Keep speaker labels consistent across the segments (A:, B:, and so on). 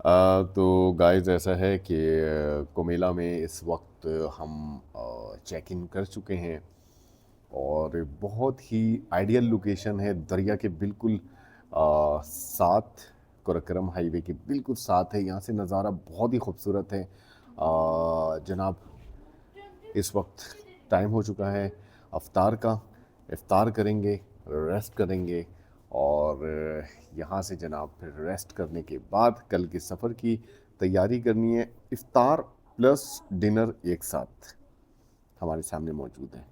A: तो गाइस ऐसा है कि कोमेला में इस वक्त हम चेक इन कर चुके हैं और बहुत ही आइडियल लोकेशन है। दरिया के बिल्कुल साथ, कुरकरम हाईवे के बिल्कुल साथ है। यहाँ से नज़ारा बहुत ही खूबसूरत है। जनाब, इस वक्त टाइम हो चुका है अफ्तार का। इफ्तार करेंगे, रेस्ट करेंगे और यहाँ से जनाब फिर रेस्ट करने के बाद कल के सफ़र की तैयारी करनी है। इफ्तार प्लस डिनर एक साथ हमारे सामने मौजूद है।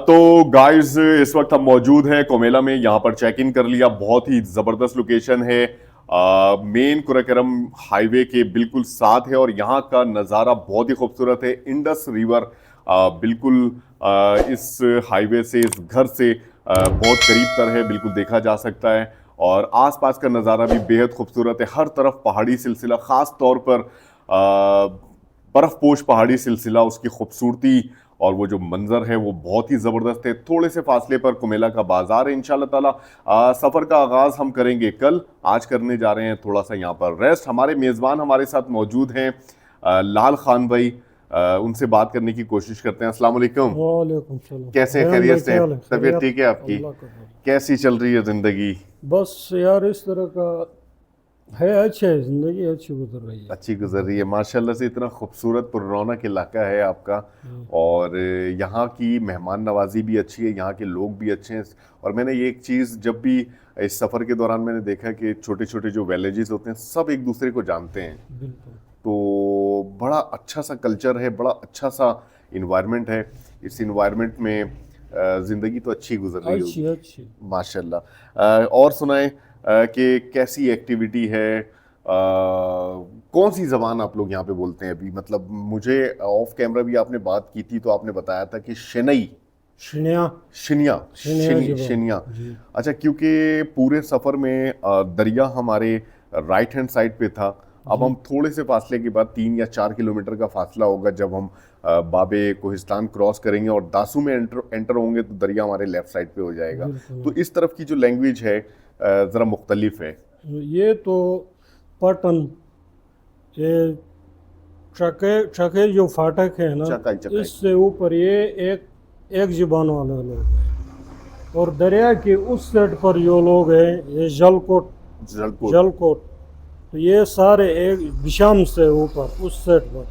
A: तो गाइस इस वक्त हम मौजूद हैं कोमेला में। यहाँ पर चेक इन कर लिया। बहुत ही ज़बरदस्त लोकेशन है, मेन कुरकरम हाईवे के बिल्कुल साथ है और यहाँ का नज़ारा बहुत ही खूबसूरत है। इंडस रिवर बिल्कुल इस हाईवे से, इस घर से बहुत करीब तर है, बिल्कुल देखा जा सकता है। और आसपास का नज़ारा भी बेहद खूबसूरत है। हर तरफ पहाड़ी सिलसिला, ख़ास तौर पर बर्फपोश पहाड़ी सिलसिला, उसकी खूबसूरती और वो जो मंजर है वो बहुत ही ज़बरदस्त है। थोड़े से फासले पर कुमेला का बाजार है। इंशाल्लाह ताला सफ़र का आगाज़ हम करेंगे कल। आज करने जा रहे हैं थोड़ा सा यहाँ पर रेस्ट। हमारे मेज़बान हमारे साथ मौजूद हैं, लाल खान भाई। उनसे बात करने की कोशिश करते हैं। अस्सलाम वालेकुम।
B: वालेकुम सलाम।
A: कैसे हैं?
B: रेहान
A: खैरियत
B: भाई
A: से
B: क्या
A: हैं?
B: हाल है?
A: तबीयत
B: खैरियत।
A: ठीक है आपकी?
B: अल्लाह का फजल।
A: कैसी चल रही है ज़िंदगी?
B: बस यार इस तरह का है, अच्छे है, जिंदगी अच्छी गुजर रही है।
A: अच्छी गुजर रही है माशाल्लाह से। इतना खूबसूरत पुररौनक इलाका है आपका
B: हम्म,
A: और यहाँ की मेहमान नवाजी भी अच्छी है, यहाँ के लोग भी अच्छे हैं। और मैंने ये एक चीज़ जब भी इस सफ़र के दौरान मैंने देखा कि छोटे छोटे जो विलेजेस होते हैं सब एक दूसरे को जानते हैं।
B: बिल्कुल।
A: तो बड़ा अच्छा सा कल्चर है, बड़ा अच्छा सा इन्वायरमेंट है। इस इन्वायरमेंट में ज़िंदगी तो अच्छी गुजर रही
B: अच्छी
A: होगी
B: अच्छी।
A: माशाल्लाह। और सुनाएं कि कैसी एक्टिविटी है, कौन सी ज़बान आप लोग यहाँ पे बोलते हैं अभी? मतलब मुझे ऑफ कैमरा भी आपने बात की थी तो आपने बताया था कि शेनई,
B: शिनिया।
A: शिनिया,
B: शिनिया जबान।
A: शिनिया।
B: जी।
A: अच्छा, क्योंकि पूरे सफ़र में दरिया हमारे राइट हैंड साइड पे था। अब
B: जी।
A: हम थोड़े से फासले के बाद 3 या 4 किलोमीटर का फासला होगा जब हम बाबे कोहिस्तान क्रॉस करेंगे और दासू में एंटर होंगे तो दरिया हमारे लेफ्ट साइड पे हो जाएगा। तो
B: बिल्कुल।
A: इस तरफ की जो लैंग्वेज है ज़रा मुख्तलिफ है।
B: ये तो पटन, ये चके चके जो फाटक है ना,
A: चकाई चकाई।
B: इससे ऊपर ये एक एक जुबान वाले लोग हैं। और दरिया के उस साइड पर जो लोग हैं, ये जलकोट।
A: जलकोट।
B: जलकोट। तो ये सारे एक विषम से ऊपर उस सेट पर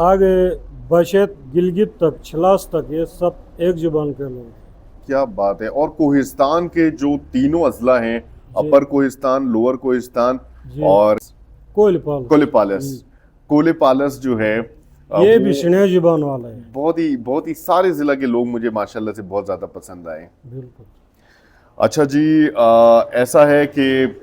B: आगे बशेत गिलगित तक, छिलास तक, ये सब एक जुबान के लोग हैं।
A: क्या बात है। और कोहिस्तान के जो तीनों अजला हैं,
B: जी।
A: अपर कोहिस्तान, लोअर कोहिस्तान
B: जी।
A: और
B: कोयलपाल।
A: कोलेपालस, कोलेपालस जो है
B: ये भी
A: वो
B: स्नेह जुबान वाला है।
A: बहुत ही सारे ज़िला के लोग मुझे माशाल्लाह से बहुत ज़्यादा पसंद आए।
B: बिल्कुल।
A: अच्छा जी, ऐसा है कि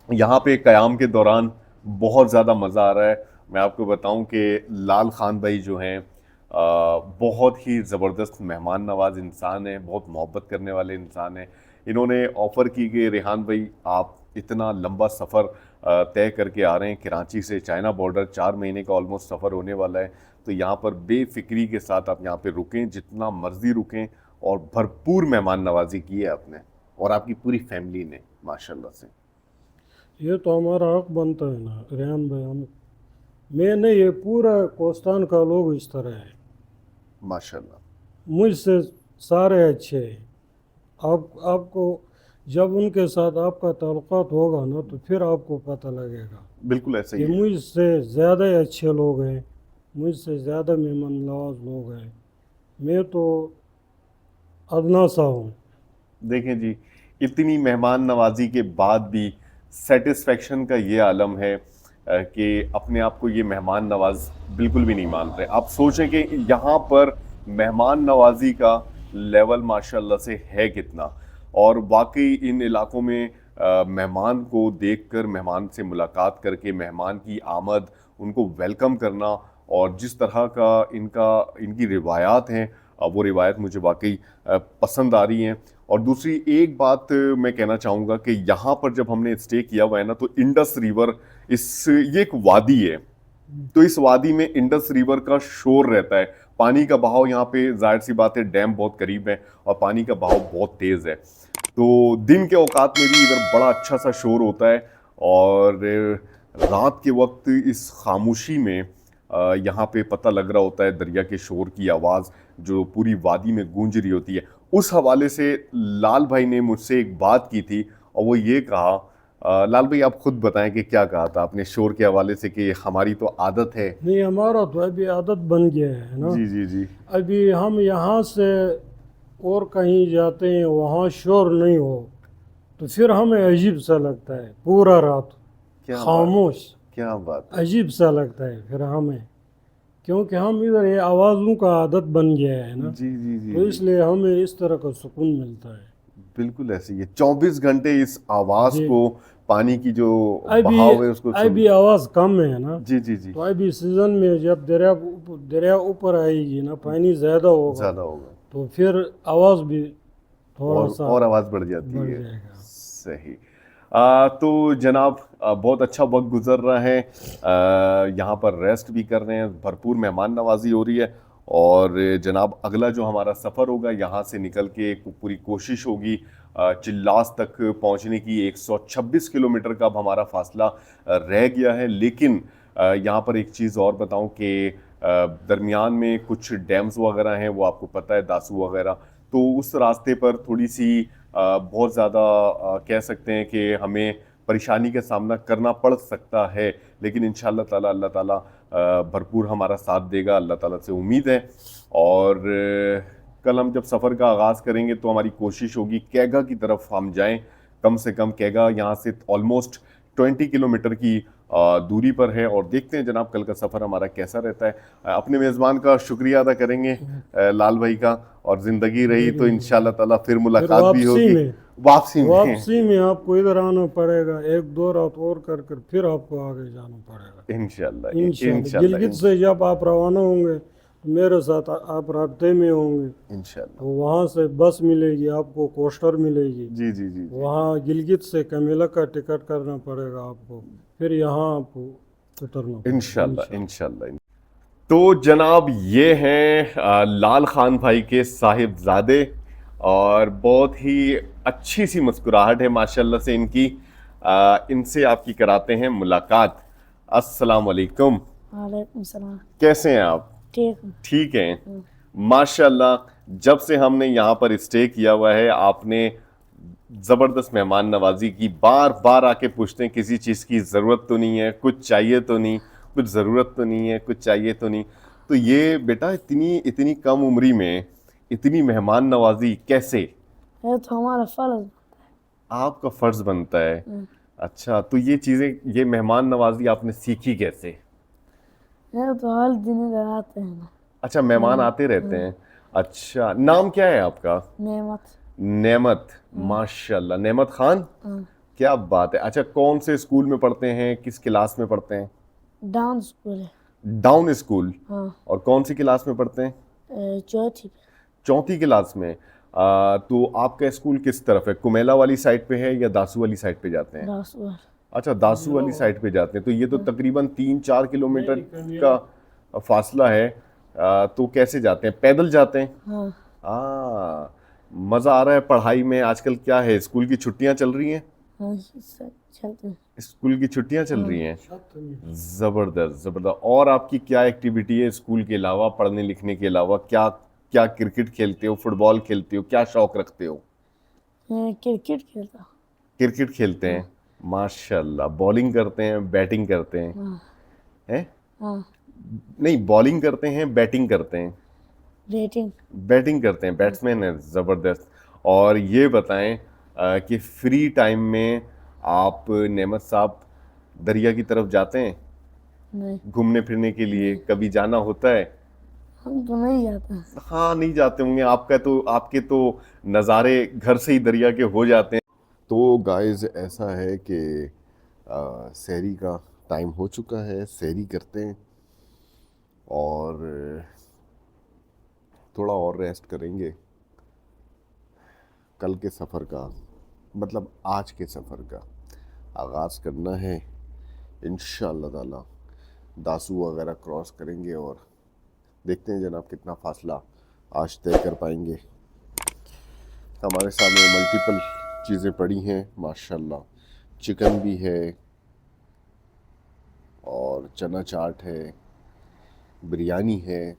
A: यहाँ पे क़याम के दौरान बहुत ज़्यादा मज़ा आ रहा है। मैं आपको बताऊं कि लाल खान भाई जो हैं बहुत ही ज़बरदस्त मेहमान नवाज इंसान हैं, बहुत मोहब्बत करने वाले इंसान हैं। इन्होंने ऑफ़र की कि रेहान भाई, आप इतना लंबा सफ़र तय करके आ रहे हैं कराची से, चाइना बॉर्डर 4 महीने का ऑलमोस्ट सफ़र होने वाला है, तो यहाँ पर बेफिक्री के साथ आप यहाँ पे रुकें, जितना मर्जी रुकें। और भरपूर मेहमान नवाजी की है आपने और आपकी पूरी फैमिली ने माशाल्लाह से।
B: ये तो हमारा हक बनता है ना रेहान भाई। हम, मैं नहीं, ये पूरा कोस्तान का लोग इस तरह है।
A: माशाल्लाह।
B: मुझसे सारे अच्छे हैं। आपको जब उनके साथ आपका ताल्लुकात होगा ना, तो फिर आपको पता लगेगा
A: बिल्कुल ऐसा ही
B: कि
A: है।
B: मुझसे ज़्यादा अच्छे लोग हैं, मुझसे ज़्यादा मेहमान नवाज लोग हैं। मैं तो अदना सा हूँ।
A: देखें जी, इतनी मेहमान नवाजी के बाद भी सेटिस्फेक्शन का ये आलम है कि अपने आप को ये मेहमान नवाज बिल्कुल भी नहीं मान रहे। आप सोचें कि यहाँ पर मेहमान नवाजी का लेवल माशाल्लाह से है कितना। और वाकई इन इलाकों में मेहमान को देखकर, मेहमान से मुलाकात करके, मेहमान की आमद, उनको वेलकम करना और जिस तरह का इनकी रिवायात हैं, वो रिवायत मुझे वाकई पसंद आ रही हैं। और दूसरी एक बात मैं कहना चाहूँगा कि यहाँ पर जब हमने स्टे किया हुआ है ना, तो इंडस रिवर, इस ये एक वादी है, तो इस वादी में इंडस रिवर का शोर रहता है, पानी का बहाव यहाँ पे जाहिर सी बात है डैम बहुत करीब है और पानी का बहाव बहुत तेज है। तो दिन के औकात में भी इधर बड़ा अच्छा सा शोर होता है और रात के वक्त इस खामोशी में यहाँ पे पता लग रहा होता है दरिया के शोर की आवाज़ जो पूरी वादी में गूंज रही होती है। उस हवाले से लाल भाई ने मुझसे एक बात की थी और वो ये कहा, लाल भाई आप खुद बताएं कि क्या कहा था आपने शोर के हवाले से कि हमारी तो आदत है।
B: नहीं, हमारा तो अभी आदत बन गया है ना।
A: जी जी जी।
B: अभी हम यहाँ से और कहीं जाते हैं, वहाँ शोर नहीं हो तो फिर हमें अजीब सा लगता है, पूरा रात
A: क्या बात,
B: खामोश,
A: क्या बात है।
B: अजीब सा लगता है फिर हमें, क्योंकि हम इधर ये आवाज़ों का आदत बन गया है ना,
A: जी जी जी
B: तो
A: जी।
B: इसलिए हमें इस तरह का सुकून मिलता है।
A: बिल्कुल ऐसे ही है, 24 घंटे इस आवाज
B: जी,
A: को, पानी की जो
B: अभी
A: बहाव है उसको सुन।
B: अभी आवाज़ कम है ना,
A: जी जी जी।
B: तो अभी सीज़न में जब दरिया ऊपर आएगी ना, पानी ज़्यादा होगा,
A: ज्यादा होगा
B: तो फिर आवाज़ भी थोड़ा सा
A: और आवाज बढ़ जाती
B: बढ़
A: है।
B: जाएगा।
A: सही। तो जनाब बहुत अच्छा वक्त गुजर रहा है, यहाँ पर रेस्ट भी कर रहे हैं, भरपूर मेहमान नवाजी हो रही है और जनाब अगला जो हमारा सफ़र होगा यहाँ से निकल के पूरी कोशिश होगी चिल्लास तक पहुँचने की। 126 किलोमीटर का अब हमारा फासला रह गया है, लेकिन यहाँ पर एक चीज़ और बताऊं कि दरमियान में कुछ डैम्स वगैरह हैं, वो आपको पता है, दासू वगैरह, तो उस रास्ते पर थोड़ी सी बहुत ज़्यादा कह सकते हैं कि हमें परेशानी का सामना करना पड़ सकता है, लेकिन इंशाल्लाह ताला अल्लाह ताला भरपूर हमारा साथ देगा, अल्लाह ताला से उम्मीद है। और कल हम जब सफ़र का आगाज़ करेंगे तो हमारी कोशिश होगी कैगा की तरफ हम जाएं। कम से कम कैगा यहाँ से ऑलमोस्ट 20 किलोमीटर की दूरी पर है और देखते हैं जनाब कल का सफ़र हमारा कैसा रहता है। अपने मेज़बान का शुक्रिया अदा करेंगे लाल भाई का, और ज़िंदगी रही तो इंशाल्लाह ताला फिर
B: फिर
A: मुलाकात भी होगी वापसी में।
B: वापसी में आपको इधर आना पड़ेगा, 1-2 रात और कर फिर आपको आगे जाना पड़ेगा
A: इंशाल्लाह
B: इंशाल्लाह।
A: इंशाल्लाह
B: गिलगित से जब आप रवाना होंगे तो मेरे साथ आप राब्ते में होंगे,
A: इंशाल्लाह।
B: तो वहाँ से बस मिलेगी आपको, कोस्टर मिलेगी,
A: जी जी जी जी।
B: वहाँ गिलगित से कमेला का टिकट करना पड़ेगा आपको, फिर यहाँ आपको उतरना पड़ेगा
A: इंशाल्लाह
B: इंशाल्लाह।
A: इंशाल्लाह। तो जनाब ये हैं लाल खान भाई के साहिबजादे, और बहुत ही अच्छी सी मुस्कुराहट है माशाल्लाह से इनकी। इनसे आपकी कराते हैं मुलाकात। अस्सलाम वालेकुम।
C: वालेकुम सलाम।
A: कैसे हैं आप?
C: ठीक हूँ।
A: ठीक हैं माशाल्लाह। जब से हमने यहाँ पर स्टे किया हुआ है आपने ज़बरदस्त मेहमान नवाजी की, बार बार आके पूछते हैं किसी चीज़ की ज़रूरत तो नहीं है, कुछ चाहिए तो नहीं, कुछ ज़रूरत तो नहीं है, कुछ चाहिए तो नहीं। तो ये बेटा इतनी इतनी कम उम्री में इतनी मेहमान नवाजी कैसे?
C: ये तो हमारा फर्ज।
A: आपका फ़र्ज़ बनता है।
C: हम्म।
A: अच्छा, तो ये चीज़ें, ये मेहमान नवाजी आपने सीखी कैसे?
C: ये तो हर दिन इधर आते हैं ना।
A: अच्छा, मेहमान आते रहते हैं। अच्छा, नाम क्या है आपका?
C: नेमत।
A: नेमत। माशाल्लाह, नेमत खान,
C: हाँ।
A: क्या बात है। अच्छा, कौन से स्कूल में पढ़ते हैं, किस क्लास में पढ़ते हैं?
C: डांस स्कूल है।
A: Down school.
C: हाँ।
A: और कौन सी क्लास में पढ़ते हैं?
C: चौथी।
A: चौथी क्लास में। तो आपका स्कूल किस तरफ है, कुमेला वाली साइड पे है या दासू वाली साइड पे जाते हैं?
C: दासुआ।
A: अच्छा, दासू वाली साइड पे जाते हैं, तो ये तो तकरीबन 3-4 किलोमीटर का फासला है। तो कैसे जाते हैं, पैदल जाते हैं?
C: हाँ।
A: मज़ा आ रहा है पढ़ाई में आजकल? क्या है, स्कूल की छुट्टियां चल रही हैं?
C: हाँ, सब चलते हैं।
A: स्कूल की छुट्टियां चल रही हैं। ज़बरदस्त ज़बरदस्त। और आपकी क्या एक्टिविटी है स्कूल के अलावा, पढ़ने लिखने के अलावा? क्या क्या क्रिकेट खेलते हो, फुटबॉल खेलते हो, क्या शौक रखते हो?
C: क्रिकेट खेलता।
A: क्रिकेट खेलते हैं। माशाल्लाह। बॉलिंग करते हैं, बैटिंग करते हैं?
C: हाँ।
A: हैं?
C: हाँ।
A: नहीं, बॉलिंग करते हैं, बैटिंग करते हैं?
C: रेटिंग।
A: बैटिंग करते हैं, बैट्समैन है। ज़बरदस्त। और ये बताएं कि फ्री टाइम में आप नेमत साहब दरिया की तरफ जाते हैं
C: नहीं,
A: घूमने फिरने के लिए? कभी जाना होता है?
C: हम तो नहीं जाते हैं।
A: हाँ, नहीं जाते होंगे, आपके तो नज़ारे घर से ही दरिया के हो जाते हैं। तो गाइस ऐसा है कि सहरी का टाइम हो चुका है, सहरी करते हैं और थोड़ा और रेस्ट करेंगे। कल के सफ़र का, मतलब आज के सफ़र का आगाज़ करना है इंशाअल्लाह ताला। दासू वगैरह क्रॉस करेंगे और देखते हैं जनाब कितना फासला आज तय कर पाएंगे। हमारे सामने मल्टीपल चीज़ें पड़ी हैं माशाल्लाह। चिकन भी है और चना चाट है, बिरयानी है,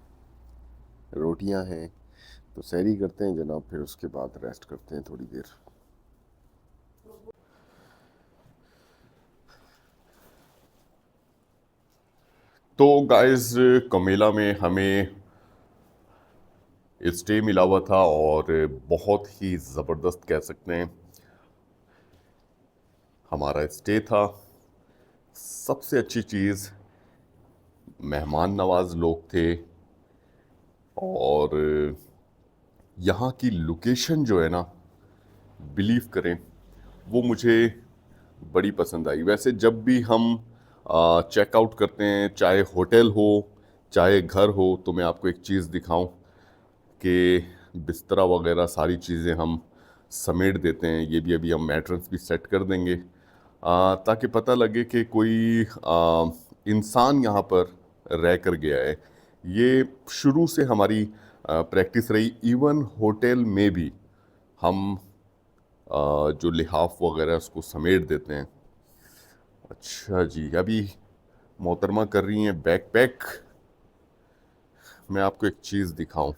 A: रोटियां हैं। तो सैरी करते हैं जनाब, फिर उसके बाद रेस्ट करते हैं थोड़ी देर। तो गाइस कमेला में हमें स्टे मिला हुआ था और बहुत ही ज़बरदस्त कह सकते हैं हमारा स्टे था। सबसे अच्छी चीज़ मेहमान नवाज लोग थे और यहाँ की लोकेशन जो है ना, बिलीव करें वो मुझे बड़ी पसंद आई। वैसे जब भी हम चेकआउट करते हैं, चाहे होटल हो चाहे घर हो, तो मैं आपको एक चीज़ दिखाऊं कि बिस्तरा वगैरह सारी चीज़ें हम समेट देते हैं। ये भी अभी हम मैट्रेस भी सेट कर देंगे ताकि पता लगे कि कोई इंसान यहाँ पर रह कर गया है। ये शुरू से हमारी प्रैक्टिस रही। इवन होटल में भी हम जो लिहाफ वगैरह उसको समेट देते हैं। अच्छा जी, अभी मोहतरमा कर रही हैं बैक पैक। मैं आपको एक चीज़ दिखाऊं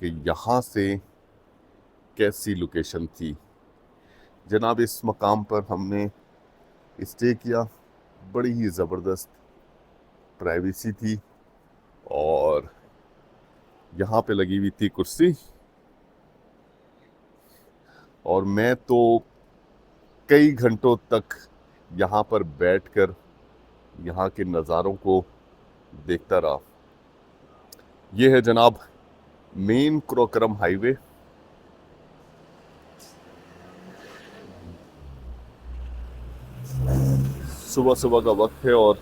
A: कि यहाँ से कैसी लोकेशन थी जनाब। इस मकाम पर हमने स्टे किया, बड़ी ही ज़बरदस्त प्राइवेसी थी और यहाँ पे लगी हुई थी कुर्सी और मैं तो कई घंटों तक यहाँ पर बैठकर यहाँ के नज़ारों को देखता रहा। ये है जनाब मेन क्रोकरम हाईवे। सुबह सुबह का वक्त है और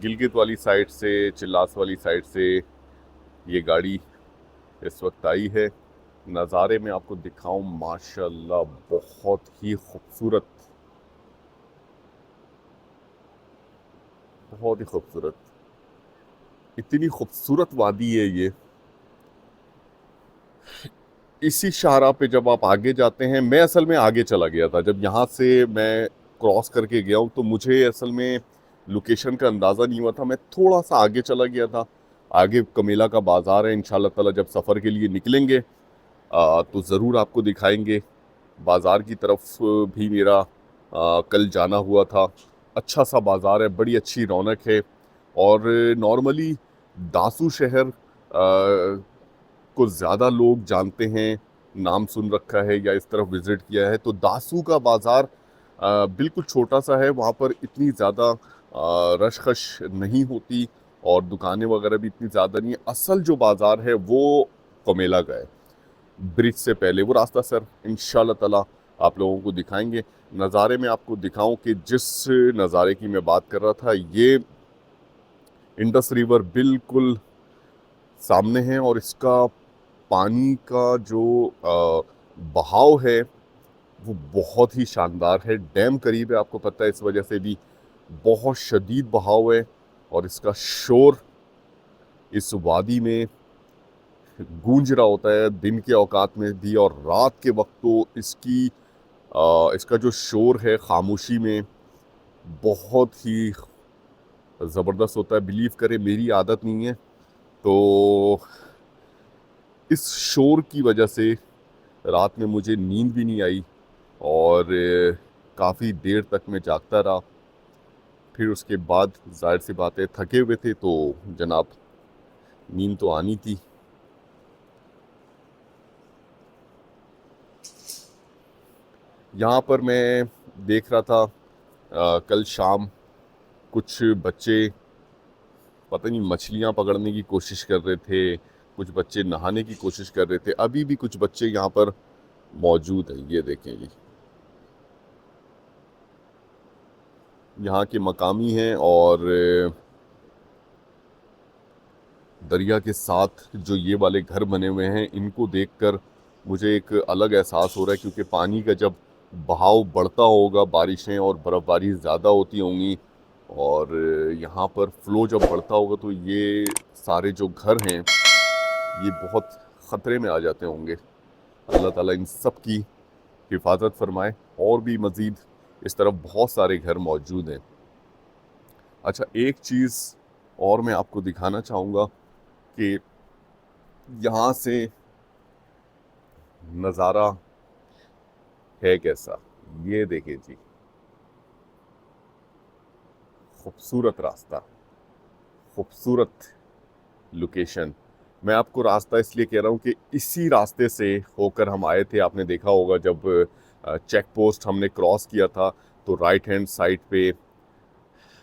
A: गिलगित वाली साइड से, चिल्लास वाली साइड से ये गाड़ी इस वक्त आई है। नज़ारे में आपको दिखाऊं, माशाल्लाह बहुत ही खूबसूरत, बहुत ही खूबसूरत। इतनी खूबसूरत वादी है ये। इसी शाहराह पे जब आप आगे जाते हैं, मैं असल में आगे चला गया था। जब यहाँ से मैं क्रॉस करके गया हूँ तो मुझे असल में लोकेशन का अंदाज़ा नहीं हुआ था। मैं थोड़ा सा आगे चला गया था। आगे कमेला का बाज़ार है। इंशाल्लाह ताला जब सफ़र के लिए निकलेंगे तो ज़रूर आपको दिखाएंगे। बाज़ार की तरफ भी मेरा कल जाना हुआ था। अच्छा सा बाज़ार है, बड़ी अच्छी रौनक है और नॉर्मली दासू शहर को ज़्यादा लोग जानते हैं, नाम सुन रखा है या इस तरफ विज़िट किया है। तो दासू का बाज़ार बिल्कुल छोटा सा है, वहाँ पर इतनी ज़्यादा रशकश नहीं होती और दुकानें वगैरह भी इतनी ज़्यादा नहीं है। असल जो बाज़ार है वो कमेला का है, ब्रिज से पहले वो रास्ता। सर इंशाल्लाह ताला आप लोगों को दिखाएंगे। नज़ारे में आपको दिखाऊं कि जिस नज़ारे की मैं बात कर रहा था, ये इंडस रिवर बिल्कुल सामने है और इसका पानी का जो बहाव है वो बहुत ही शानदार है। डैम करीब है, आपको पता है, इस वजह से भी बहुत शदीद बहाव है और इसका शोर इस वादी में गूंज रहा होता है दिन के औकात में भी और रात के वक्त। तो इसका जो शोर है खामोशी में बहुत ही ज़बरदस्त होता है। बिलीव करें मेरी आदत नहीं है, तो इस शोर की वजह से रात में मुझे नींद भी नहीं आई और काफ़ी देर तक मैं जागता रहा। फिर उसके बाद जाहिर सी बात है थके हुए थे तो जनाब नींद तो आनी थी। यहाँ पर मैं देख रहा था कल शाम कुछ बच्चे पता नहीं मछलियाँ पकड़ने की कोशिश कर रहे थे, कुछ बच्चे नहाने की कोशिश कर रहे थे। अभी भी कुछ बच्चे यहाँ पर मौजूद हैं। ये देखें जी, यहाँ के मकामी हैं और दरिया के साथ जो ये वाले घर बने हुए हैं, इनको देखकर मुझे एक अलग एहसास हो रहा है क्योंकि पानी का जब बहाव बढ़ता होगा, बारिशें और बर्फ़बारी ज़्यादा होती होंगी और यहाँ पर फ़्लो जब बढ़ता होगा तो ये सारे जो घर हैं ये बहुत ख़तरे में आ जाते होंगे। अल्लाह ताला इन सब की हिफाजत फरमाए। और भी मज़ीद इस तरफ बहुत सारे घर मौजूद हैं। अच्छा, एक चीज़ और मैं आपको दिखाना चाहूँगा कि यहाँ से नज़ारा है कैसा। ये देखिए जी, खूबसूरत रास्ता, खूबसूरत लोकेशन। मैं आपको रास्ता इसलिए कह रहा हूँ कि इसी रास्ते से होकर हम आए थे। आपने देखा होगा जब चेक पोस्ट हमने क्रॉस किया था तो राइट हैंड साइड पे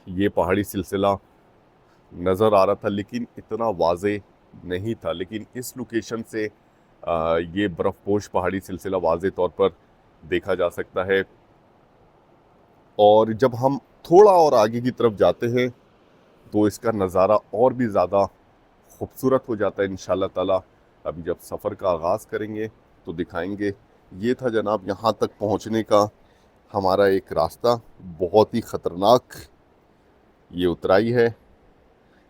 A: ये पहाड़ी सिलसिला नज़र आ रहा था, लेकिन इतना वाज़े नहीं था। लेकिन इस लोकेशन से ये बर्फ़पोश पहाड़ी सिलसिला वाज़े तौर पर देखा जा सकता है। और जब हम थोड़ा और आगे की तरफ जाते हैं तो इसका नज़ारा और भी ज़्यादा खूबसूरत हो जाता है इंशाल्लाह ताला। अभी जब सफ़र का आगाज़ करेंगे तो दिखाएंगे। ये था जनाब यहाँ तक पहुँचने का हमारा एक रास्ता, बहुत ही ख़तरनाक ये उतराई है।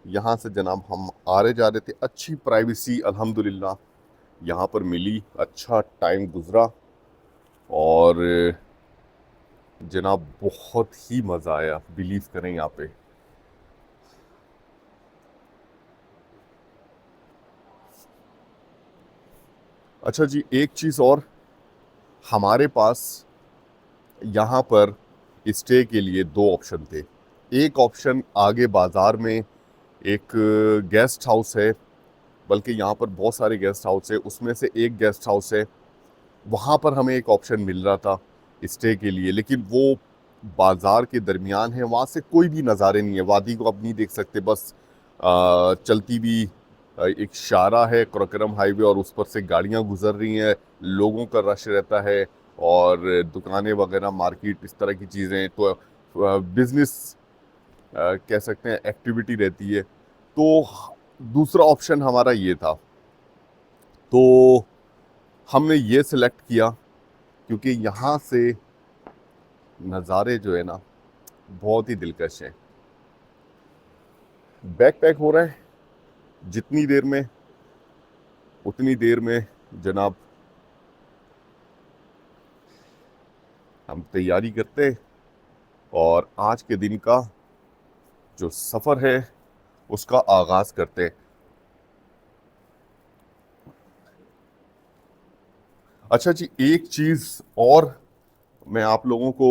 A: यहाँ से जनाब हम आ रहे जा रहे थे। अच्छी प्राइवेसी अल्हम्दुलिल्लाह यहाँ पर मिली, अच्छा टाइम गुज़रा और जनाब बहुत ही मज़ा आया, बिलीव करें यहाँ पे। अच्छा जी, एक चीज़ और, हमारे पास यहाँ पर स्टे के लिए दो ऑप्शन थे। एक ऑप्शन आगे बाज़ार में एक गेस्ट हाउस है, बल्कि यहाँ पर बहुत सारे गेस्ट हाउस है, उसमें से एक गेस्ट हाउस है, वहाँ पर हमें एक ऑप्शन मिल रहा था स्टे के लिए, लेकिन वो बाज़ार के दरमियान है, वहाँ से कोई भी नज़ारे नहीं है, वादी को आप नहीं देख सकते। बस चलती भी एक शारा है, क्रॉकरम हाईवे, और उस पर से गाड़ियाँ गुजर रही हैं, लोगों का रश रहता है और दुकानें वगैरह, मार्केट, इस तरह की चीज़ें, तो बिज़नेस कह सकते हैं, एक्टिविटी रहती है। तो दूसरा ऑप्शन हमारा ये था, तो हमने ये सिलेक्ट किया क्योंकि यहाँ से नज़ारे जो है ना बहुत ही दिलकश हैं। बैक पैक हो रहा है, जितनी देर में उतनी देर में जनाब हम तैयारी करते और आज के दिन का जो सफ़र है उसका आगाज़ करते। अच्छा जी, एक चीज़ और मैं आप लोगों को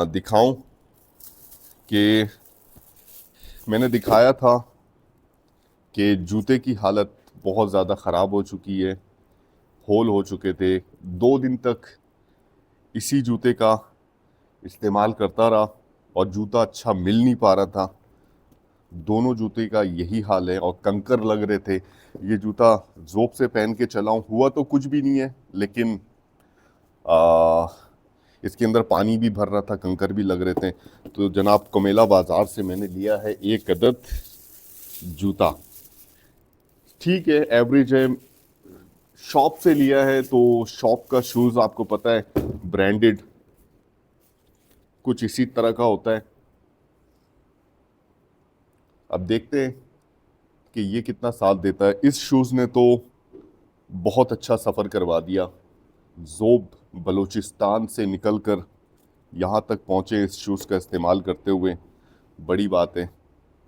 A: दिखाऊं कि मैंने दिखाया था कि जूते की हालत बहुत ज़्यादा ख़राब हो चुकी है, होल हो चुके थे। 2 दिन तक इसी जूते का इस्तेमाल करता रहा और जूता अच्छा मिल नहीं पा रहा था। दोनों जूते का यही हाल है और कंकर लग रहे थे। ये जूता ज़ोप से पहन के चलाऊं, हुआ तो कुछ भी नहीं है, लेकिन इसके अंदर पानी भी भर रहा था, कंकर भी लग रहे थे। तो जनाब कुमेला बाज़ार से मैंने लिया है एक अदद जूता। ठीक है, एवरेज है, शॉप से लिया है तो शॉप का शूज़ आपको पता है ब्रांडेड कुछ इसी तरह का होता है। अब देखते हैं कि ये कितना साथ देता है। इस शूज़ ने तो बहुत अच्छा सफ़र करवा दिया। ज़ोब बलूचिस्तान से निकलकर यहाँ तक पहुँचे इस शूज़ का इस्तेमाल करते हुए, बड़ी बात है।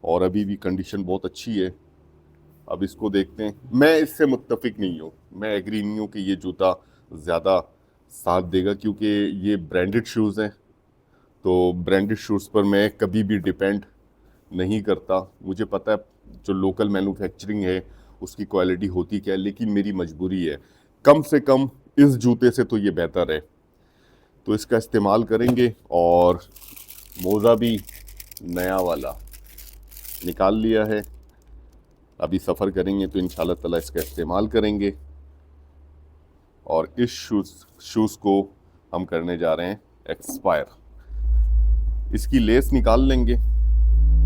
A: और अभी भी कंडीशन बहुत अच्छी है। अब इसको देखते हैं। मैं इससे मुत्तफिक नहीं हूँ, मैं एग्री नहीं हूँ कि ये जूता ज़्यादा साथ देगा, क्योंकि ये ब्रांडेड शूज़ हैं। तो ब्रांडेड शूज़ पर मैं कभी भी डिपेंड नहीं करता। मुझे पता है जो लोकल मैन्युफैक्चरिंग है उसकी क्वालिटी होती क्या है, लेकिन मेरी मजबूरी है, कम से कम इस जूते से तो ये बेहतर है। तो इसका इस्तेमाल करेंगे। और मोज़ा भी नया वाला निकाल लिया है, अभी सफ़र करेंगे तो इंशाल्लाह ताला इसका इस्तेमाल करेंगे। और इस शूज़ को हम करने जा रहे हैं एक्सपायर। इसकी लेस निकाल लेंगे,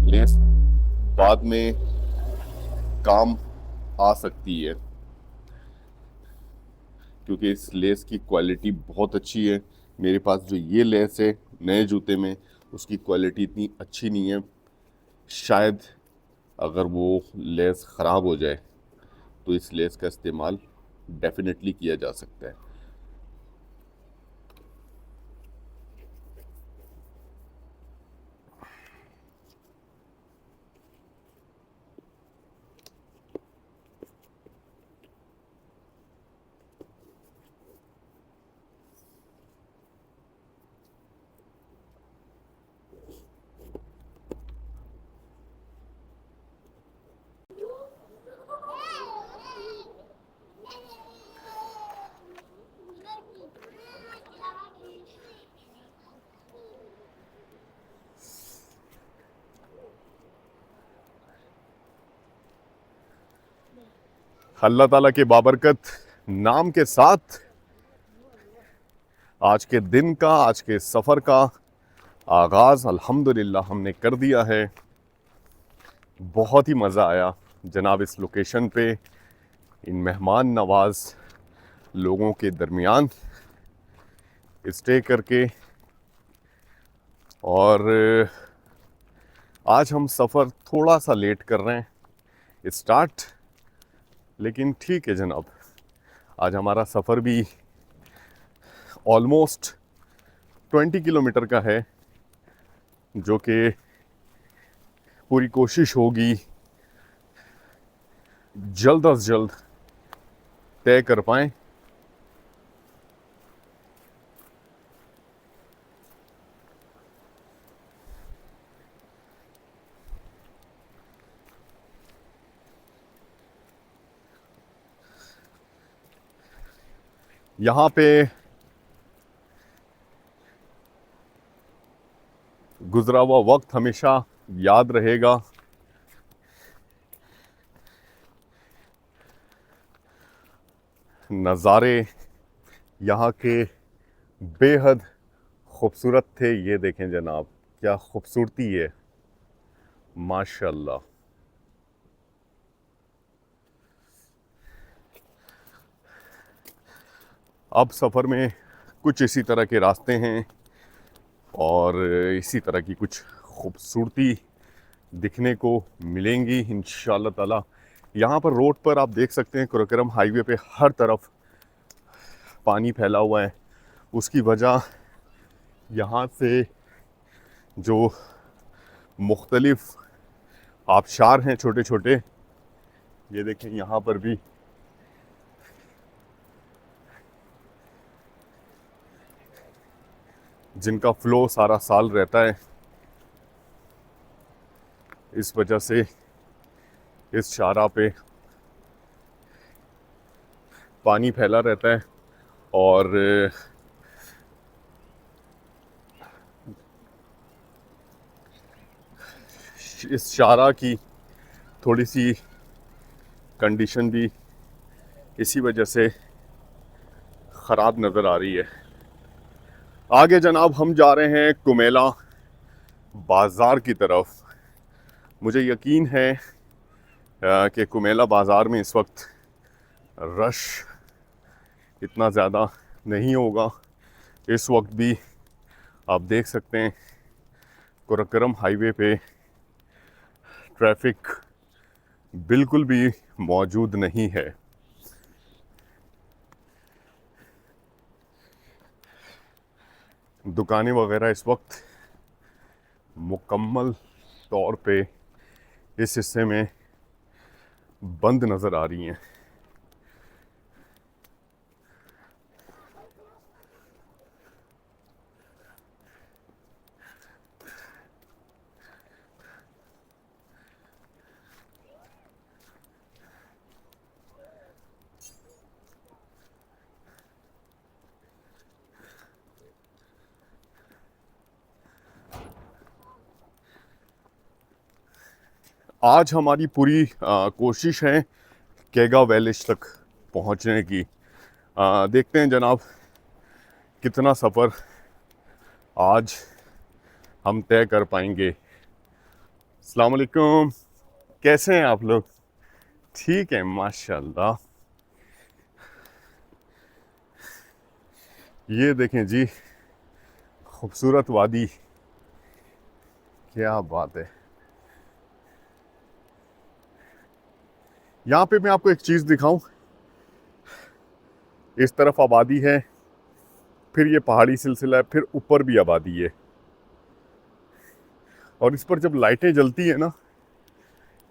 A: लेस बाद में काम आ सकती है, क्योंकि इस लेस की क्वालिटी बहुत अच्छी है। मेरे पास जो ये लेस है नए जूते में, उसकी क्वालिटी इतनी अच्छी नहीं है। शायद अगर वो लेस ख़राब हो जाए तो इस लेस का इस्तेमाल डेफिनेटली किया जा सकता है। अल्लाह ताला के बाबरकत नाम के साथ आज के दिन का, आज के सफ़र का आगाज़ अल्हम्दुलिल्लाह हमने कर दिया है। बहुत ही मज़ा आया जनाब इस लोकेशन पे इन मेहमान नवाज लोगों के दरमियान स्टे करके। और आज हम सफ़र थोड़ा सा लेट कर रहे हैं स्टार्ट, लेकिन ठीक है जनाब, आज हमारा सफ़र भी ऑलमोस्ट 20 किलोमीटर का है, जो कि पूरी कोशिश होगी जल्द अज जल्द तय कर पाएँ। यहाँ पे गुजरा हुआ वक्त हमेशा याद रहेगा। नज़ारे यहाँ के बेहद खूबसूरत थे। ये देखें जनाब, क्या खूबसूरती है, माशाल्लाह। अब सफ़र में कुछ इसी तरह के रास्ते हैं और इसी तरह की कुछ खूबसूरती दिखने को मिलेंगी इंशाअल्लाह ताला। यहाँ पर रोड पर आप देख सकते हैं कुरकरम हाईवे पे हर तरफ पानी फैला हुआ है। उसकी वजह यहाँ से जो मुख्तलिफ आबशार हैं छोटे छोटे, ये देखें यहाँ पर भी जिनका फ़्लो सारा साल रहता है, इस वजह से इस शाहराह पे पानी फैला रहता है। और इस शाहराह की थोड़ी सी कंडीशन भी इसी वजह से ख़राब नज़र आ रही है। आगे जनाब हम जा रहे हैं कुमेला बाज़ार की तरफ। मुझे यकीन है कि कुमेला बाज़ार में इस वक्त रश इतना ज़्यादा नहीं होगा। इस वक्त भी आप देख सकते हैं कुरकरम हाईवे पे ट्रैफिक बिल्कुल भी मौजूद नहीं है। दुकानें वगैरह इस वक्त मुकम्मल तौर पे इस हिस्से में बंद नज़र आ रही हैं। आज हमारी पूरी कोशिश है केगा वैलिज तक पहुंचने की। देखते हैं जनाब कितना सफ़र आज हम तय कर पाएंगे। अस्सलाम वालेकुम, कैसे हैं आप लोग? ठीक है माशाल्लाह। ये देखें जी, खूबसूरत वादी, क्या बात है। यहाँ पे मैं आपको एक चीज़ दिखाऊं, इस तरफ आबादी है, फिर ये पहाड़ी सिलसिला है, फिर ऊपर भी आबादी है, और इस पर जब लाइटें जलती है ना,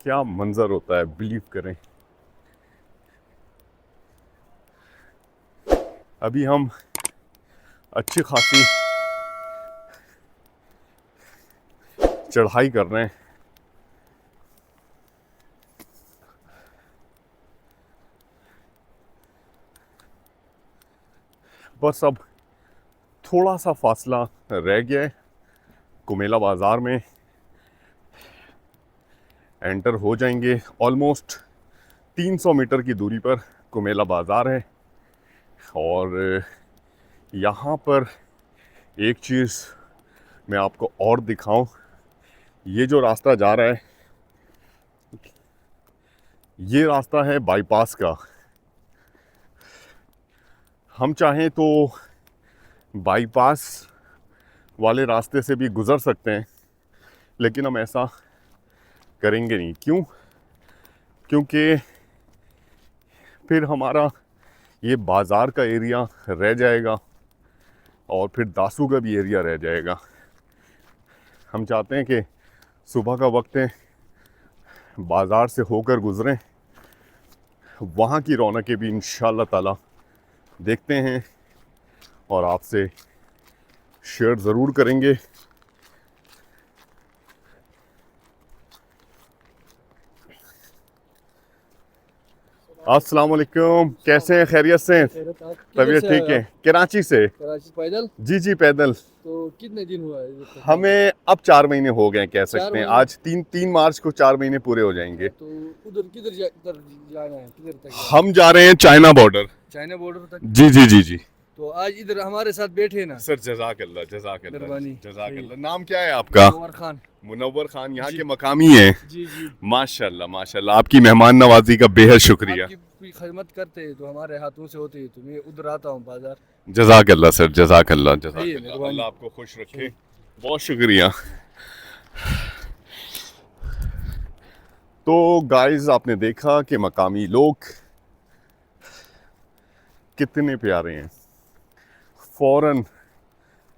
A: क्या मंजर होता है, बिलीव करें। अभी हम अच्छी खासी चढ़ाई कर रहे हैं। बस अब थोड़ा सा फासला रह गया है, कुमेला बाज़ार में एंटर हो जाएंगे। ऑलमोस्ट 300 मीटर की दूरी पर कुमेला बाज़ार है। और यहाँ पर एक चीज़ मैं आपको और दिखाऊं, ये जो रास्ता जा रहा है, ये रास्ता है बाईपास का। हम चाहें तो बाईपास वाले रास्ते से भी गुज़र सकते हैं, लेकिन हम ऐसा करेंगे नहीं। क्यों? क्योंकि फिर हमारा ये बाज़ार का एरिया रह जाएगा और फिर दासू का भी एरिया रह जाएगा। हम चाहते हैं कि सुबह का वक्त है, बाज़ार से होकर गुज़रें, वहाँ की रौनकें भी इंशाअल्लाह ताला देखते हैं और आपसे शेयर ज़रूर करेंगे। अस्सलाम वालेकुम, कैसे हैं? खैरियत से हैं? तबीयत ठीक है? कराची से।
D: कराची पैदल?
A: जी जी पैदल।
D: तो कितने दिन हुआ है?
A: हमें अब 4 महीने हो गए कह सकते हैं।
D: महीने?
A: आज 3 मार्च को 4 महीने पूरे हो जाएंगे।
D: तो उधर किधर जाना है? किधर तक?
A: हम जा रहे हैं चाइना बॉर्डर।
D: चाइना बॉर्डर तक?
A: जी जी जी जी।
D: तो आज इधर हमारे साथ बैठे ना
A: सर जज़ाकल्लाह जज़ाकल्लाह
D: मेहरबानी।
A: जज़ाकल्लाह। नाम क्या है आपका?
D: उमर खान।
A: मुनव्वर खान, यहाँ
D: जी।
A: के मकामी हैं।
D: जी जी।
A: माशाल्लाह माशाल्लाह, आपकी मेहमान नवाजी का बेहद शुक्रिया।
D: आपकी कोई खिदमत करते हैं तो हमारे हाथों से होती है, तो मैं उधर आता हूँ बाजार।
A: जज़ाकल्लाह सर, जज़ाकल्लाह जज़ाकल्लाह,
D: मेहरबानी।
A: अल्लाह आपको खुश रखे, बहुत शुक्रिया। तो गाइस, आपने देखा कि मकामी लोग कितने प्यारे हैं, फ़ौरन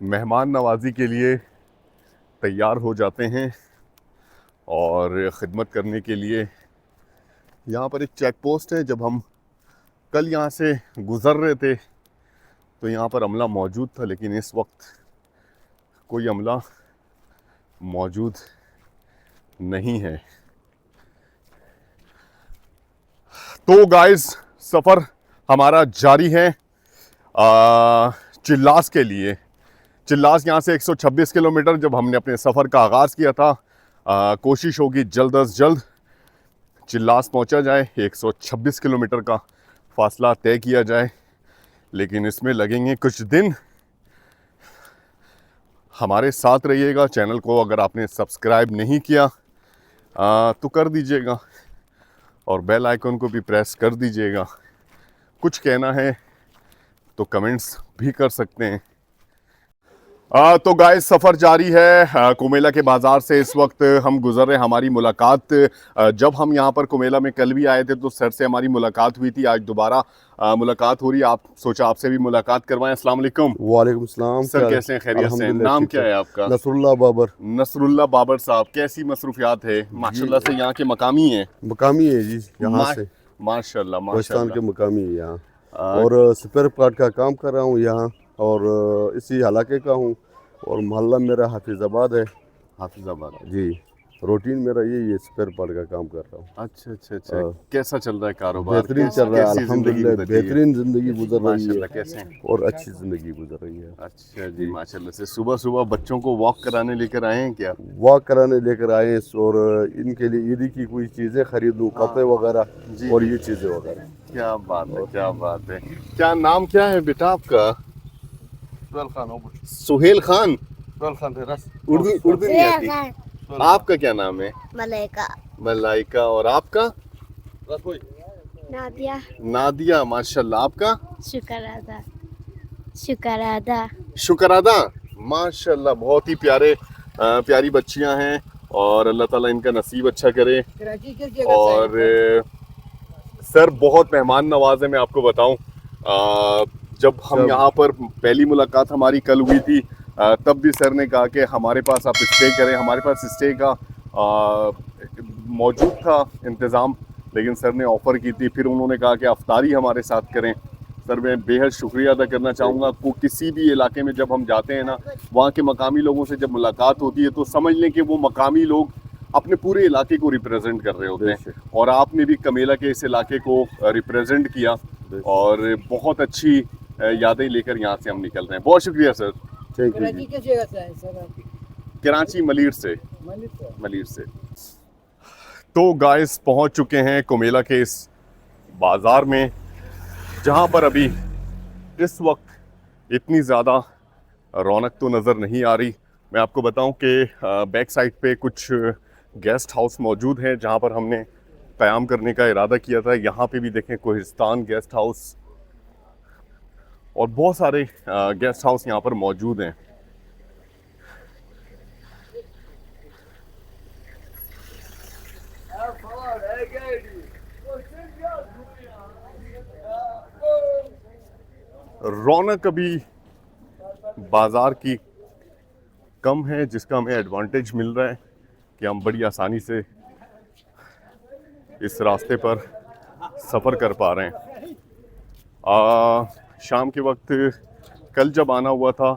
A: मेहमान नवाजी के लिए तैयार हो जाते हैं और ख़िदमत करने के लिए। यहाँ पर एक चेक पोस्ट है, जब हम कल यहाँ से गुज़र रहे थे तो यहाँ पर अमला मौजूद था, लेकिन इस वक्त कोई अमला मौजूद नहीं है। तो गाइस, सफ़र हमारा जारी है चिल्लास के लिए। चिल्लास यहाँ से 126 किलोमीटर। जब हमने अपने सफ़र का आगाज़ किया था, कोशिश होगी जल्द अज जल्द चिल्लास पहुँचा जाए, 126 किलोमीटर का फासला तय किया जाए, लेकिन इसमें लगेंगे कुछ दिन। हमारे साथ रहिएगा। चैनल को अगर आपने सब्सक्राइब नहीं किया तो कर दीजिएगा और बेल आइकन को भी प्रेस कर दीजिएगा। कुछ कहना है तो कमेंट्स भी कर सकते हैं। तो गाइस, सफ़र जारी है कुमेला के बाज़ार से। इस वक्त हम गुज़र रहे हैं। हमारी मुलाकात जब हम यहाँ पर कुमेला में कल भी आए थे तो सर से हमारी मुलाकात हुई थी। आज दोबारा मुलाकात हो रही है। आप सोचा आपसे भी मुलाकात करवाएं। अस्सलाम वालेकुम।
E: वालेकुम सलाम।
A: सर कैसे हैं? खैरियत से हैं? नाम क्या है आपका?
E: नसरुल्लाह बाबर।
A: नसरुल्लाह बाबर साहब, कैसी मसरूफियात है? माशाल्लाह से यहाँ के मकामी हैं।
E: मकामी है जी, यहाँ से
A: माशाल्लाह
E: पाकिस्तान के
A: माशाल्लाह।
E: मकामी है यहाँ, और स्पेयर पार्ट का काम कर रहा हूँ यहाँ, और इसी इलाके का हूँ, और मोहल्ला मेरा हाफिज़ाबाद है।
A: हाफिज़ाबाद
E: जी, रूटीन मेरा यही है, स्पेयर पार्ट का काम कर रहा हूँ।
A: अच्छा अच्छा अच्छा। कैसा चल रहा है कारोबार?
E: बेहतरीन चल रहा है,
A: कैसी जिंदगी
E: अल्हम्दुलिल्लाह।
A: गुजर रही है?
E: बेहतरीन ज़िंदगी गुजर रही
A: माशाल्लाह,
E: है
A: कैसे हैं?
E: और अच्छी ज़िंदगी गुजर रही है।
A: अच्छा जी, माशाल्लाह से। सुबह सुबह बच्चों को वॉक कराने लेकर आए हैं क्या?
E: वॉक कराने लेकर आए हैं, और इनके लिए ईदी की कोई चीज़ें खरीदूँ, कपड़े वगैरह और ये चीज़ें वगैरह।
A: क्या बात है, क्या बात है। क्या नाम क्या है बेटा आपका? सुहेल खान। उर्दू नहीं आती? आपका क्या नाम है?
C: मलाइका।
A: मलाइका। और आपका?
C: नादिया।
A: नादिया, माशाल्लाह। आपका?
C: शुक्रादा। शुक्रादा।
A: शुक्रादा। माशाल्लाह बहुत ही प्यारी बच्चियां हैं और अल्लाह ताला इनका नसीब अच्छा करे। और सर बहुत मेहमान नवाज है, मैं आपको बताऊं। जब हम यहाँ पर पहली मुलाकात हमारी कल हुई थी, तब भी सर ने कहा कि हमारे पास आप स्टे करें। हमारे पास स्टे का मौजूद था इंतज़ाम, लेकिन सर ने ऑफ़र की थी। फिर उन्होंने कहा कि अफ्तारी हमारे साथ करें। सर मैं बेहद शुक्रिया अदा करना चाहूँगा। को किसी भी इलाके में जब हम जाते हैं ना, वहाँ के मकामी लोगों से जब मुलाकात होती है तो समझ लें कि वो मकामी लोग अपने पूरे इलाके को रिप्रेजेंट कर रहे होते हैं। और आपने भी कमेला के इस इलाके को रिप्रेजेंट किया और बहुत अच्छी यादें लेकर यहाँ से हम निकल रहे हैं। बहुत शुक्रिया सर।
E: थैंक यू
D: कराची किस जगह से आए सर आप?
A: कराची मलीर से।
D: मलिक से।
A: तो गाइस पहुंच चुके हैं कुमेला के इस बाज़ार में, जहां पर अभी इस वक्त इतनी ज़्यादा रौनक तो नज़र नहीं आ रही। मैं आपको बताऊं कि बैक साइड पे कुछ गेस्ट हाउस मौजूद हैं जहां पर हमने क़याम करने का इरादा किया था। यहाँ पे भी देखें कोहिस्तान गेस्ट हाउस और बहुत सारे गेस्ट हाउस यहाँ पर मौजूद हैं। रौनक अभी बाज़ार की कम है, जिसका हमें एडवांटेज मिल रहा है कि हम बड़ी आसानी से इस रास्ते पर सफ़र कर पा रहे हैं। शाम के वक्त कल जब आना हुआ था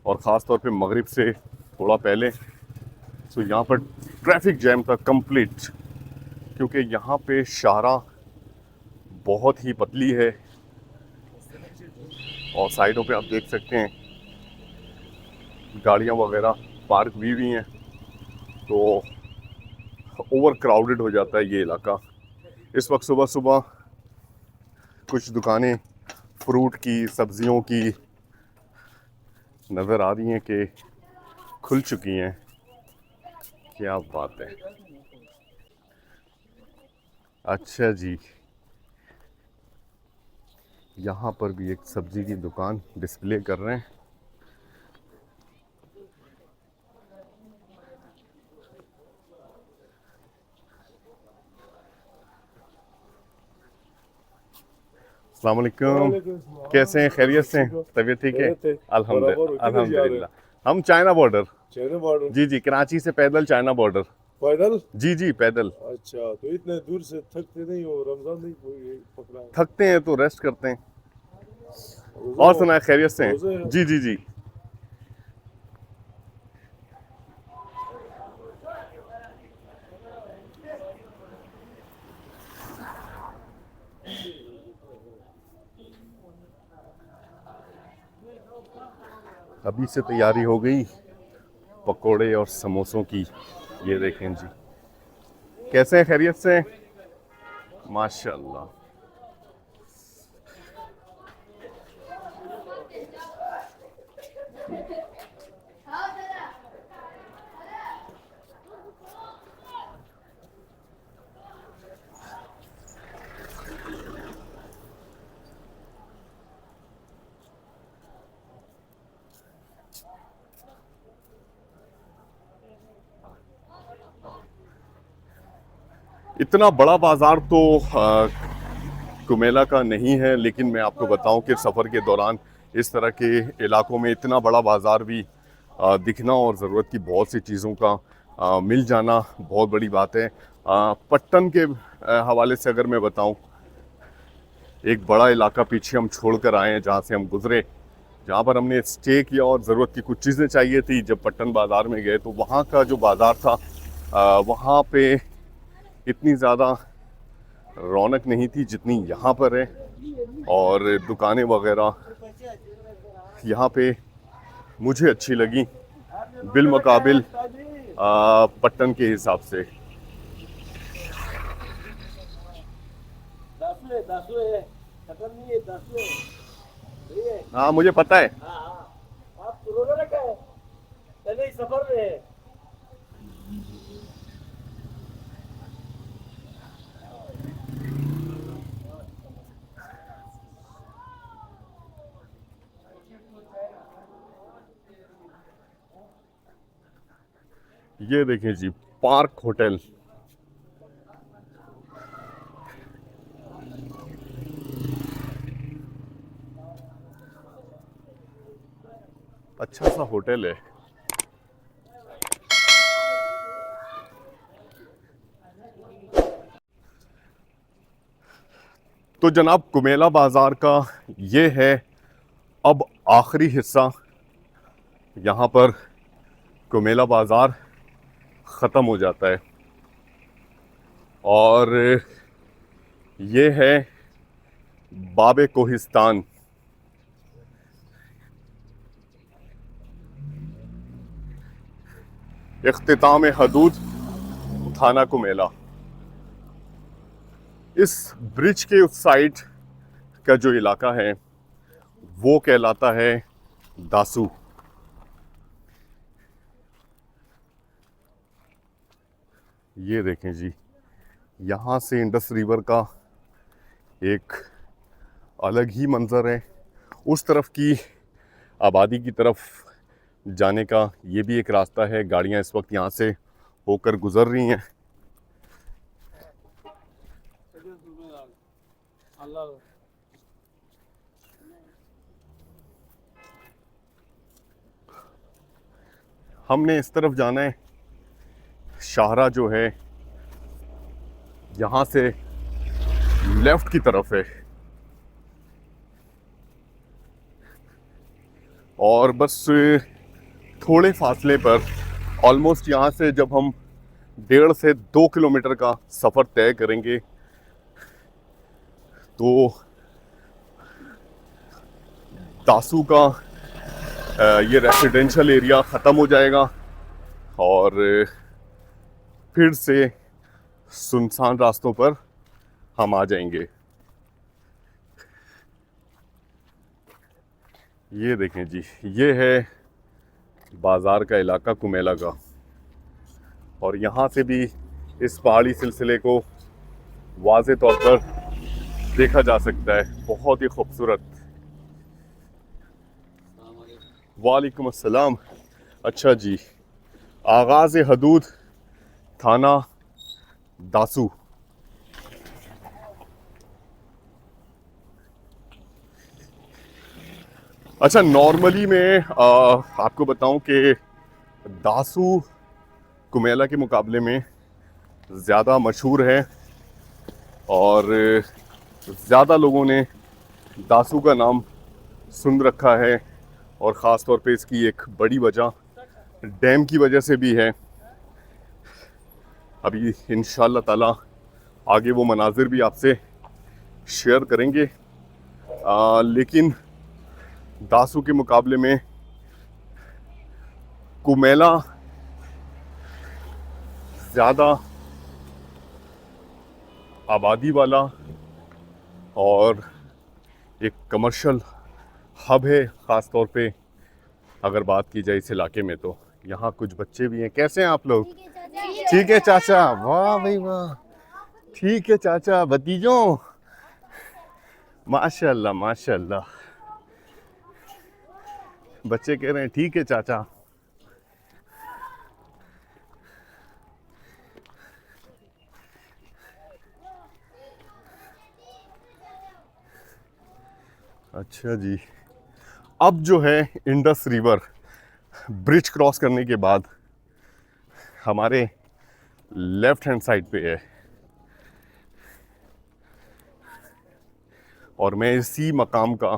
A: और ख़ास तौर पे मगरिब से थोड़ा पहले, तो यहाँ पर ट्रैफिक जैम था कंप्लीट, क्योंकि यहाँ पे शाहराह बहुत ही पतली है और साइडों पे आप देख सकते हैं गाड़ियाँ वगैरह पार्क हुई हैं, तो ओवर क्राउडेड हो जाता है ये इलाका। इस वक्त सुबह सुबह कुछ दुकानें फ्रूट की, सब्जियों की नज़र आ रही हैं कि खुल चुकी हैं। क्या बात है। अच्छा जी, यहाँ पर भी एक सब्जी की दुकान डिस्प्ले कर रहे हैं। अस्सलाम वालेकुम, कैसे हैं? खैरियत से हैं? तबीयत ठीक है? अल्हम्दुलिल्लाह अल्हम्दुलिल्लाह। हम चाइना बॉर्डर।
F: China border?
A: जी जी, कराची से पैदल चाइना बॉर्डर।
F: पैदल?
A: जी जी पैदल।
F: अच्छा, तो इतने दूर से थकते नहीं हो? रमजान नहीं कोई पकड़ा है?
A: थकते हैं तो रेस्ट करते हैं।
F: रोज़ा
A: और
F: हो?
A: सुनाए खैरियत से हैं?
F: रोज़े हैं?
A: जी जी जी। अभी से तैयारी हो गई पकोड़े और समोसों की। ये देखें जी, कैसे हैं? खैरियत से हैं? माशाल्लाह। इतना बड़ा बाज़ार तो कुमेला का नहीं है, लेकिन मैं आपको बताऊं कि सफ़र के दौरान इस तरह के इलाकों में इतना बड़ा बाज़ार भी दिखना और ज़रूरत की बहुत सी चीज़ों का मिल जाना बहुत बड़ी बात है। पट्टन के हवाले से अगर मैं बताऊं, एक बड़ा इलाका पीछे हम छोड़ कर आए हैं जहाँ से हम गुज़रे, जहाँ पर हमने स्टे किया और ज़रूरत की कुछ चीज़ें चाहिए थी। जब पट्टन बाज़ार में गए तो वहाँ का जो बाज़ार था, वहाँ पे इतनी ज़्यादा रौनक नहीं थी जितनी यहाँ पर है। और दुकानें वगैरह यहाँ पे मुझे अच्छी लगी बिलमुकाबिल पट्टन के हिसाब से। हाँ मुझे पता है।
B: आप रोजा रखा है? पहले ही सफर में है।
A: ये देखें जी, पार्क होटल। अच्छा सा होटल है। तो जनाब, कुमेला बाज़ार का ये है अब आखिरी हिस्सा। यहाँ पर कुमेला बाज़ार ख़त्म हो जाता है और ये है बाबे कोहिस्तान। इख्तिताम हदूद थाना कुमेला। इस ब्रिज के उस साइड का जो इलाका है वो कहलाता है दासू। ये देखें जी, यहाँ से इंडस रिवर का एक अलग ही मंजर है। उस तरफ की आबादी की तरफ जाने का ये भी एक रास्ता है। गाड़ियाँ इस वक्त यहाँ से होकर गुजर रही हैं। हमने इस तरफ जाना है। शाहरा जो है यहाँ से लेफ्ट की तरफ है और बस थोड़े फासले पर, ऑलमोस्ट यहाँ से जब हम 1.5 से 2 किलोमीटर का सफ़र तय करेंगे तो दासू का ये रेसिडेंशियल एरिया ख़त्म हो जाएगा और फिर से सुनसान रास्तों पर हम आ जाएंगे। ये देखें जी, ये है बाज़ार का इलाका कुमेला का और यहाँ से भी इस पहाड़ी सिलसिले को वाज़े तौर पर देखा जा सकता है। बहुत ही खूबसूरत। वालेकुम अस्सलाम। अच्छा जी, आगाज़ हदूद थाना दासू। अच्छा, नॉर्मली मैं आपको बताऊं कि दासू कुमेला के मुकाबले में ज़्यादा मशहूर है और ज़्यादा लोगों ने दासू का नाम सुन रखा है और ख़ास तौर पे इसकी एक बड़ी वजह डैम की वजह से भी है। अभी इंशाअल्लाह ताला आगे वो मनाजिर भी आपसे शेयर करेंगे। लेकिन दासू के मुकाबले में कुमेला ज़्यादा आबादी वाला और एक कमर्शियल हब है। ख़ास तौर पे अगर बात की जाए इस इलाके में तो यहाँ कुछ बच्चे भी हैं। कैसे हैं आप लोग? ठीक है चाचा, वाह भाई वाह, ठीक है चाचा। भतीजों, माशाल्लाह माशाल्लाह। बच्चे कह रहे हैं ठीक है चाचा। अच्छा जी, अब जो है इंडस रिवर ब्रिज क्रॉस करने के बाद हमारे लेफ्ट हैंड साइड पे है और मैं इसी मकाम का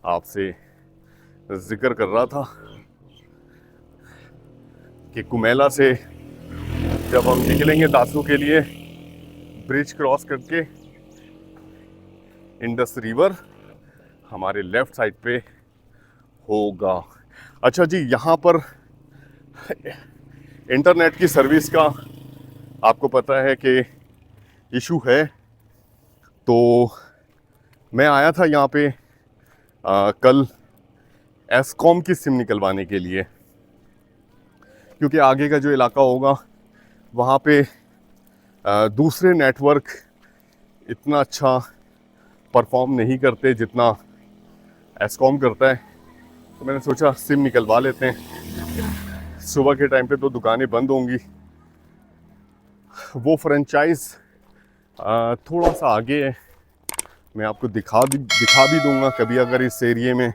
A: आपसे जिक्र कर रहा था कि कुमेला से जब हम निकलेंगे दासू के लिए, ब्रिज क्रॉस करके इंडस रिवर हमारे लेफ्ट साइड पे होगा। अच्छा जी, यहाँ पर इंटरनेट की सर्विस का आपको पता है कि इशू है, तो मैं आया था यहाँ पे कल एस्कॉम की सिम निकलवाने के लिए, क्योंकि आगे का जो इलाका होगा वहाँ पे दूसरे नेटवर्क इतना अच्छा परफॉर्म नहीं करते जितना एस्कॉम करता है। तो मैंने सोचा सिम निकलवा लेते हैं। सुबह के टाइम पे तो दुकानें बंद होंगी। वो फ्रेंचाइज थोड़ा सा आगे है, मैं आपको दिखा भी दूंगा कभी अगर इस एरिए में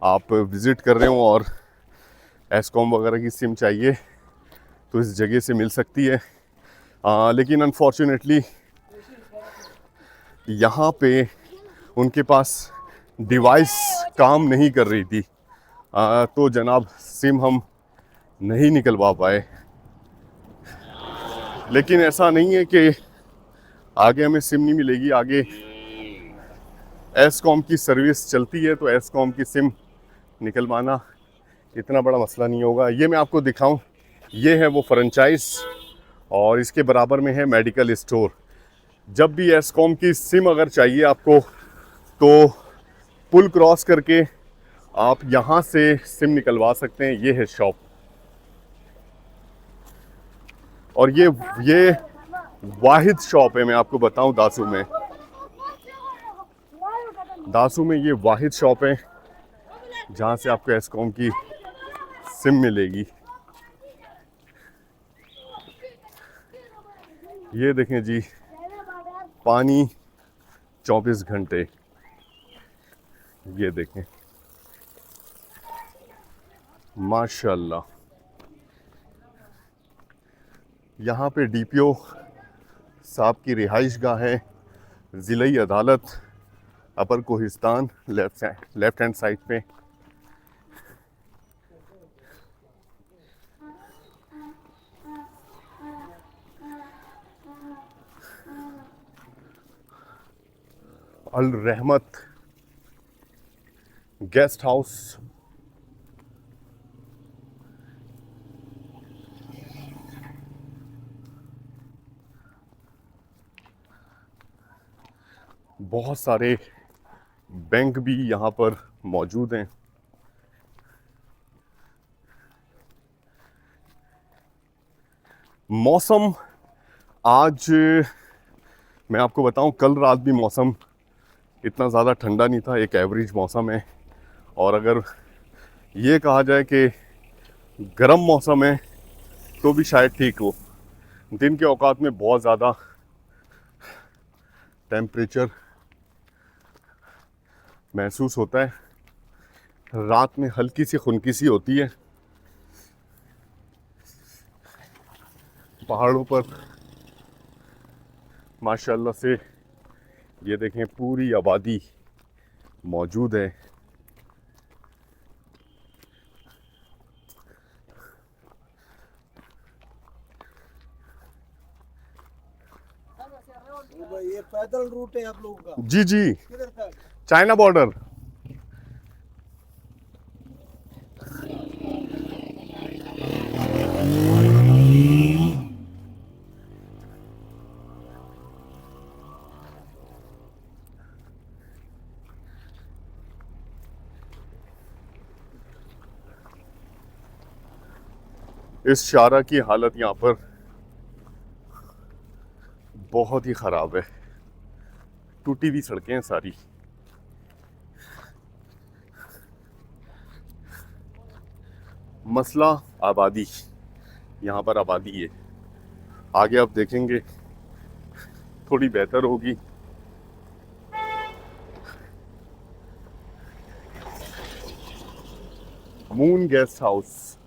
A: आप विज़िट कर रहे हो और एस्कॉम वगैरह की सिम चाहिए तो इस जगह से मिल सकती है। लेकिन अनफॉर्चुनेटली यहाँ पे उनके पास डिवाइस काम नहीं कर रही थी, तो जनाब सिम हम नहीं निकलवा पाए। लेकिन ऐसा नहीं है कि आगे हमें सिम नहीं मिलेगी, आगे एस्कॉम की सर्विस चलती है तो एस्कॉम की सिम निकलवाना इतना बड़ा मसला नहीं होगा। ये मैं आपको दिखाऊं, ये है वो फ्रेंचाइज और इसके बराबर में है मेडिकल स्टोर। जब भी एस्कॉम की सिम अगर चाहिए आपको तो पुल क्रॉस करके आप यहाँ से सिम निकलवा सकते हैं। ये है शॉप और ये वाहिद शॉप है, मैं आपको बताऊं दासू में ये वाहिद शॉप है जहाँ से आपको एस्कॉम की सिम मिलेगी। ये देखें जी, पानी 24 घंटे, ये देखें माशाल्लाह। यहाँ पे डीपीओ साहब की रिहाइश गाह है, ज़िले अदालत अपर कोहिस्तान लेफ्ट हैंड साइड पे। अल रहमत गेस्ट हाउस, बहुत सारे बैंक भी यहाँ पर मौजूद हैं। मौसम आज मैं आपको बताऊं, कल रात भी मौसम इतना ज़्यादा ठंडा नहीं था, एक एवरेज मौसम है। और अगर ये कहा जाए कि गर्म मौसम है तो भी शायद ठीक हो। दिन के औकात में बहुत ज़्यादा टेम्परेचर महसूस होता है, रात में हल्की सी खुनकी सी होती है। पहाड़ों पर माशाल्लाह से ये देखें पूरी आबादी मौजूद है।
G: ये पैदल रूट है आप लोगों का?
A: जी जी,
G: किधर तक?
A: China border. इस शारा की हालत यहाँ पर बहुत ही ख़राब है, टूटी हुई सड़कें हैं सारी। मसला आबादी, यहाँ पर आबादी है। आगे आप देखेंगे थोड़ी बेहतर होगी। Moon guest house,